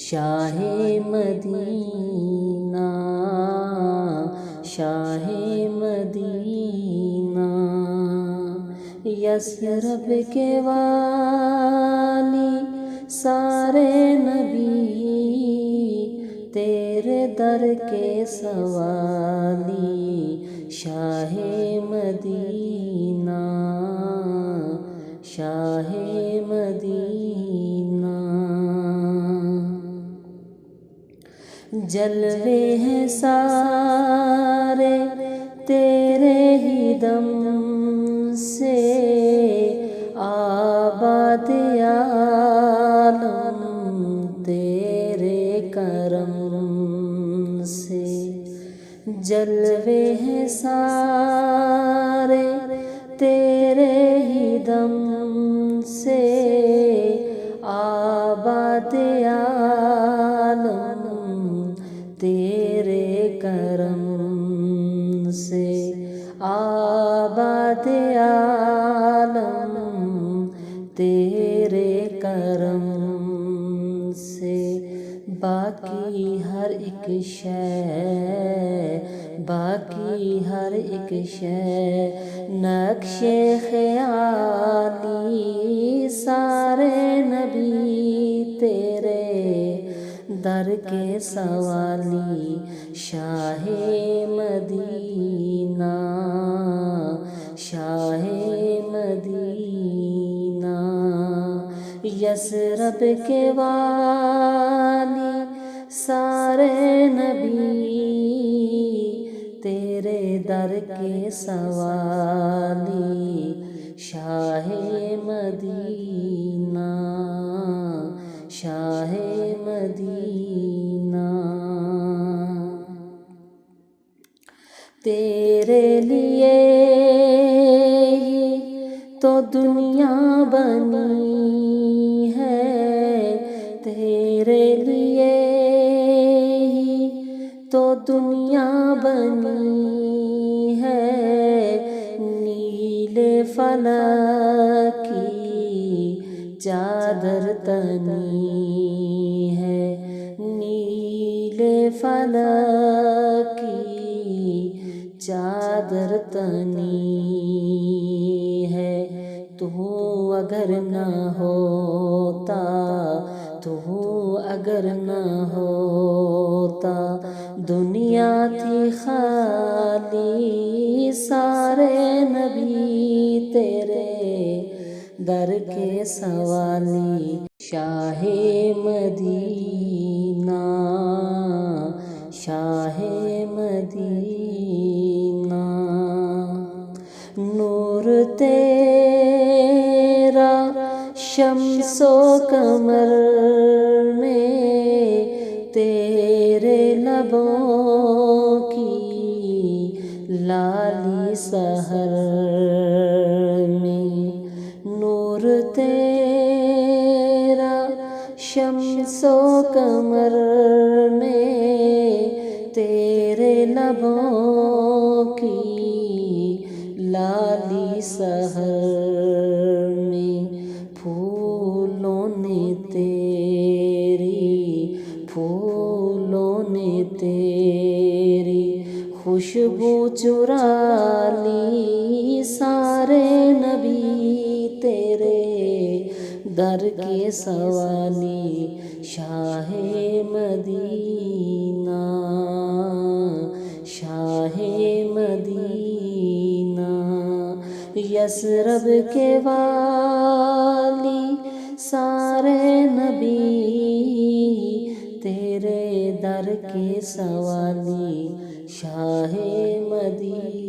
شاہ مدینہ، شاہ مدینہ، یثرب کے والی سارے نبی، تیرے در کے سوالی، شاہ مدینہ، شاہ مدینہ۔ جلوے ہیں سارے تیرے ہی دم سے، آباد عالم تیرے کرم سے، جلوے ہیں سارے تیرے ہی دم سے، آباد عالم تیرے کرم سے، آباد عالم تیرے کرم سے۔ باقی ہر ایک شے، باقی ہر ایک شے، نقش خیالی سارے نبی تیرے در کے سوالی، شاہ مدینہ، شاہ مدینہ، یثرب کے والی سارے نبی، تیرے در کے سوالی، شاہ مدینہ، شاہ مدینہ۔ تیرے لیے ہی تو دنیا بنی ہے، تیرے لیے ہی تو دنیا بنی ہے، نیلے فلک کی چادر تنی ہے، نیلے فلک کی چادر تنی ہے، تو اگر نہ ہوتا، تو اگر نہ ہوتا، دنیا تھی خالی، سارے نبی تیرے در کے سوالی، شاہ مدینہ، شاہ مدینہ۔ نور تیرا شمس و قمر میں، تیرے لبوں کی لالی سحر میں، نور تیرا شمس و قمر میں، تیرے لبوں کی لالی سحر میں، پھولوں نے تیری، پھولوں نے تیری خوشبو چرا لی، سارے نبی تیرے در کے سوالی، شاہ مدینہ، شاہ مدینہ، یثرب کے والی سارے نبی، تیرے در کے سوالی، شاہ مدینہ۔